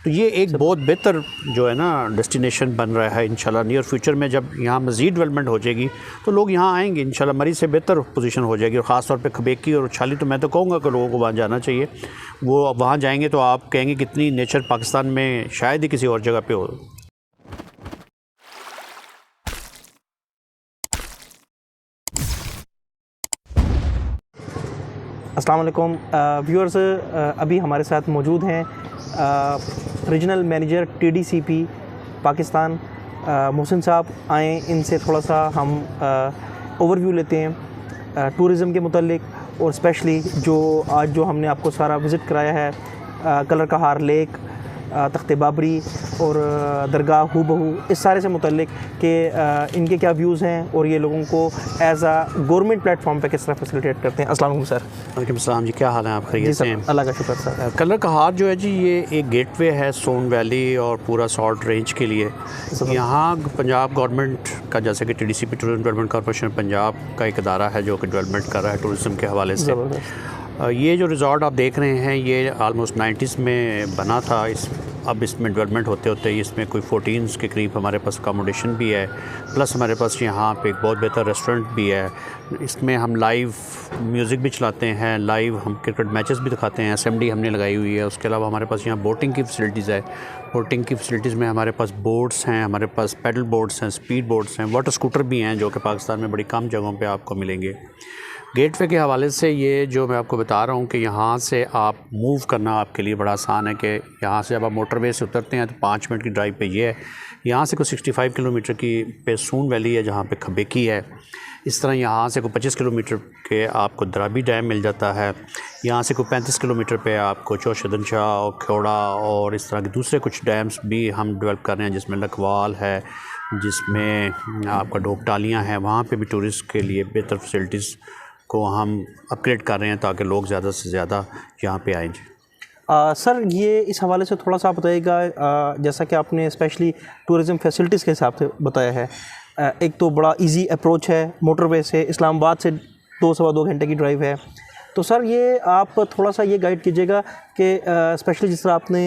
तो ये एक बहुत बेहतर जो है ना डेस्टिनेशन बन रहा है। इंशाल्लाह नियर फ्यूचर में जब यहाँ मज़ीद डेवलपमेंट हो जाएगी तो लोग यहाँ आएंगे इंशाल्लाह, मरी से बेहतर पोजीशन हो जाएगी। और ख़ास तौर पे खबेकी और छाली तो मैं तो कहूँगा कि लोगों को वहाँ जाना चाहिए। वो वहाँ जाएंगे तो आप कहेंगे कितनी नेचर पाकिस्तान में शायद ही किसी और जगह पे हो। अस्सलाम वालेकुम व्यूअर्स, अभी हमारे साथ मौजूद हैं regional manager TDCP Pakistan Mohsin साहब। आए इनसे थोड़ा सा हम ओवरव्यू लेते हैं टूरिज़म के मुतालिक, और स्पेशली जो आज जो हमने आपको सारा विज़िट कराया है कलर कहार लेक, तख्ते बाबरी और दरगाह हूबहू, इस सारे से मुतल्लिक कि इनके क्या व्यूज़ हैं और ये लोगों को एज़ आ गवर्नमेंट प्लेटफॉर्म पे किस तरह फैसिलिटेट करते हैं। अस्सलाम वालेकुम सर। वालेकुम अस्सलाम जी, क्या हाल है आप? खैरियत से हैं? अल्लाह का शुक्र सर। कलर कहार जो है जी, ये एक गेटवे है सोन वैली और पूरा सॉल्ट रेंज के लिए। यहाँ पंजाब गवर्नमेंट का, जैसे कि TDCP tourism development corporation Punjab का एक अदारा है जो कि डेवलपमेंट कर रहा है टूरिज़म के हवाले से। ये जो रिज़ॉर्ट आप देख रहे हैं ये आलमोस्ट 90s में बना था। अब इसमें डेवलपमेंट होते होते इसमें कोई 14 के करीब हमारे पास अकोमोडेशन भी है, प्लस हमारे पास यहाँ पे एक बहुत बेहतर रेस्टोरेंट भी है। इसमें हम लाइव म्यूज़िक भी चलाते हैं, लाइव हम क्रिकेट मैचेस भी दिखाते हैं, SMD हमने लगाई हुई है। उसके अलावा हमारे पास यहाँ बोटिंग की फैसिलिटीज़ है। बोटिंग की फैसिलिटीज़ में हमारे पास बोट्स हैं, हमारे पास पैडल बोट्स हैं, स्पीड बोट्स हैं, वाटर स्कूटर भी हैं जो कि पाकिस्तान में बड़ी कम जगहों पर आपको मिलेंगे। गेटवे के हवाले से ये जो मैं आपको बता रहा हूँ कि यहाँ से आप मूव करना आपके लिए बड़ा आसान है। कि यहाँ से जब आप मोटरवे से उतरते हैं तो 5 मिनट की ड्राइव पे ये है। यहाँ से कोई 65 किलोमीटर की पे सून वैली है जहाँ पे खबेकी है। इस तरह यहाँ से कोई 25 किलोमीटर के आपको द्राबी डैम मिल जाता है। यहाँ से कोई 35 किलोमीटर पे आपको चौशदन शाह और खेड़ा और इस तरह के दूसरे कुछ डैम्स भी हम डेवलप कर रहे हैं, जिसमें लखवाल है, जिसमें आपका डोकटालियाँ हैं। वहाँ पर भी टूरिस्ट के लिए बेहतर फैसिलिटीज़ को हम अपग्रेड कर रहे हैं ताकि लोग ज़्यादा से ज़्यादा यहाँ पे आएँ। सर ये इस हवाले से थोड़ा सा आप बताइएगा, जैसा कि आपने स्पेशली टूरिज़म फैसिलिटीज़ के हिसाब से बताया है। एक तो बड़ा इजी अप्रोच है मोटरवे से, इस्लामाबाद से 2-2.25 घंटे की ड्राइव है। तो सर ये आप थोड़ा सा ये गाइड कीजिएगा कि स्पेशली जिस तरह आपने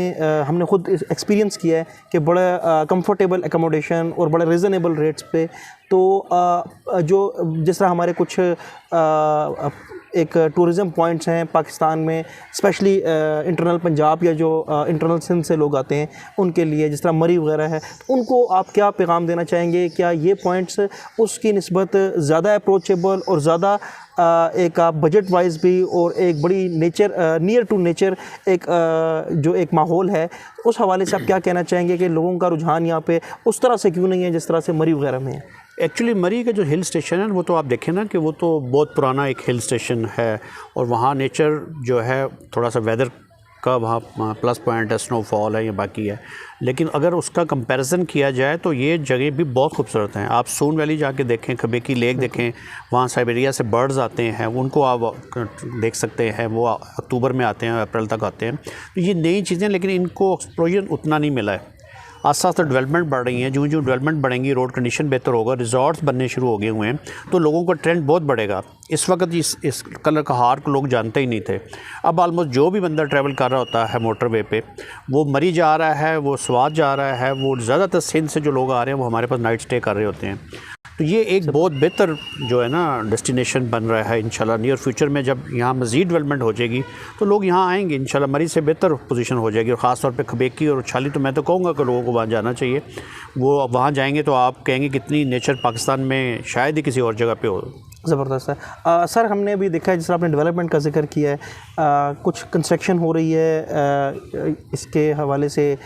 हमने ख़ुद एक्सपीरियंस किया है कि बड़ा कंफर्टेबल एकोमोडेशन और बड़े रीज़नेबल रेट्स पे, तो जो जिस तरह हमारे कुछ एक टूरिज़म पॉइंट्स हैं पाकिस्तान में, स्पेशली इंटरनल पंजाब या जो इंटरनल सिंध से लोग आते हैं उनके लिए, जिस तरह मरी वगैरह है, उनको आप क्या पैगाम देना चाहेंगे? क्या ये पॉइंट्स उसकी निस्बत ज़्यादा अप्रोचेबल और ज़्यादा एक आप बजट वाइज भी और एक बड़ी नेचर नियर टू नेचर एक जो एक माहौल है, उस हवाले से आप क्या कहना चाहेंगे कि लोगों का रुझान यहाँ पे उस तरह से क्यों नहीं है जिस तरह से मरी वगैरह में है? एक्चुअली मरी का जो हिल स्टेशन है वो तो आप देखें ना कि वो तो बहुत पुराना एक हिल स्टेशन है और वहाँ नेचर जो है थोड़ा सा वेदर का वहाँ प्लस पॉइंट है, स्नोफॉल है या बाकी है। लेकिन अगर उसका कंपैरिजन किया जाए तो ये जगह भी बहुत खूबसूरत हैं। आप सोन वैली जाके देखें, खबेकी लेक देखें, वहाँ साइबेरिया से बर्ड्स आते हैं, उनको आप देख सकते हैं। वो अक्टूबर में आते हैं, अप्रैल तक आते हैं। तो ये नई चीज़ें, लेकिन इनको एक्सप्लोजन उतना नहीं मिला है। आस्ते आस्ते डेवलपमेंट बढ़ रही हैं, जो जो डेवलपमेंट बढ़ेंगी रोड कंडीशन बेहतर होगा, रिजॉर्ट्स बनने शुरू हो गए हुए हैं, तो लोगों का ट्रेंड बहुत बढ़ेगा। इस वक्त इस कलर कहार को लोग जानते ही नहीं थे। अब आलमोस्ट जो भी बंदा ट्रैवल कर रहा होता है मोटरवे पे, वो मरी जा रहा है, वो स्वाद जा रहा है, वो ज़्यादातर सिंध से जो लोग आ रहे हैं वो हमारे पास नाइट स्टे कर रहे होते हैं। तो ये एक बहुत बेहतर जो है ना डेस्टिनेशन बन रहा है। इंशाल्लाह नियर फ्यूचर में जब यहाँ मज़ीद डेवलपमेंट हो जाएगी तो लोग यहाँ आएंगे इंशाल्लाह, मरी से बेहतर पोजीशन हो जाएगी। और ख़ास तौर पे खबेकी और छाली तो मैं तो कहूँगा कि लोगों को वहाँ जाना चाहिए। वो वहाँ जाएंगे तो आप कहेंगे कितनी नेचर पाकिस्तान में शायद ही किसी और जगह पे हो। ज़बरदस्त है। सर हमने अभी देखा है, जिस तरह आपने डेवलपमेंट का जिक्र किया है, कुछ कंस्ट्रक्शन हो रही है इसके हवाले से,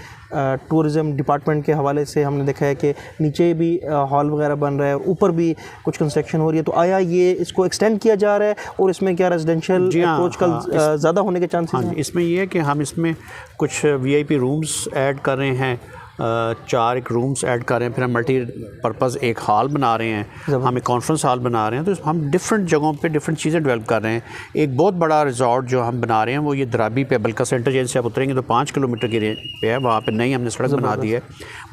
टूरिज़म डिपार्टमेंट के हवाले से हमने देखा है कि नीचे भी हॉल वगैरह बन रहा है, ऊपर भी कुछ कंस्ट्रक्शन हो रही है। तो आया ये इसको एक्सटेंड किया जा रहा है और इसमें क्या रेजिडेंशियल अप्रोच का ज़्यादा होने के चांसेस हैं? इसमें ये है कि हम इसमें कुछ VIP रूम्स ऐड कर रहे हैं 4 एक रूम्स ऐड कर रहे हैं, फिर हम मल्टीपर्पज़ एक हॉल बना रहे हैं, हम एक कॉन्फ्रेंस हॉल बना रहे हैं। तो हम डिफरेंट जगहों पे डिफरेंट चीज़ें डेवलप कर रहे हैं। एक बहुत बड़ा रिजॉर्ट जो हम बना रहे हैं वो ये दराबी पे बलका सेंटर जैसे आप उतरेंगे तो 5 किलोमीटर की रेंज पे है, वहाँ पे नई हमने सड़क बना दी है।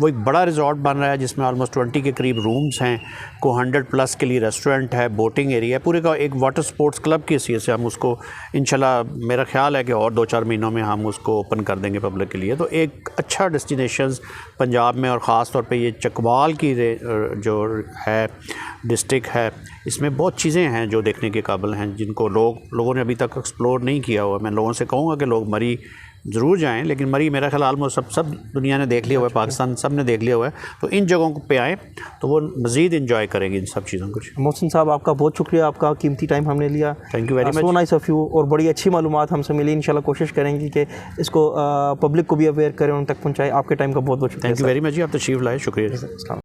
वो एक बड़ा रिजॉर्ट बन रहा है जिसमें ऑलमोस्ट 20 के करीब रूम्स हैं, को 100+ के लिए रेस्टोरेंट है, बोटिंग एरिया है, पूरे का एक वाटर स्पोर्ट्स क्लब की हैसियत से हम उसको इंशाल्लाह मेरा ख्याल है कि और 2-4 महीनों में हम उसको ओपन कर देंगे पब्लिक के लिए। तो एक अच्छा डेस्टिनेशन पंजाब में और ख़ास तौर पे ये चकवाल की जो है डिस्ट्रिक्ट है, इसमें बहुत चीज़ें हैं जो देखने के काबिल हैं, जिनको लोगों ने अभी तक एक्सप्लोर नहीं किया हुआ। मैं लोगों से कहूँगा कि लोग मरी ज़रूर जाएं, लेकिन मरी मेरा ख्याल ऑलमोस्ट सब दुनिया ने देख लिया हुआ है, पाकिस्तान सब ने देख लिया हुआ है। तो इन जगहों पे आएँ तो वो मज़ीद इंजॉय करेंगे इन सब चीज़ों को। मोहसिन साहब, आपका बहुत शुक्रिया, आपका कीमती टाइम हमने लिया। Thank you very much. So nice of you, और बड़ी अच्छी मालूमात हमसे मिली। इंशाल्लाह कोशिश करेंगे कि इसको पब्लिक को भी अवेयर करें, उन तक पहुँचाएँ। आपके टाइम का बहुत बहुत शुक्रिया। थैंक यू वेरी मच जी, आप तशरीफ़ लाए, शुक्रिया।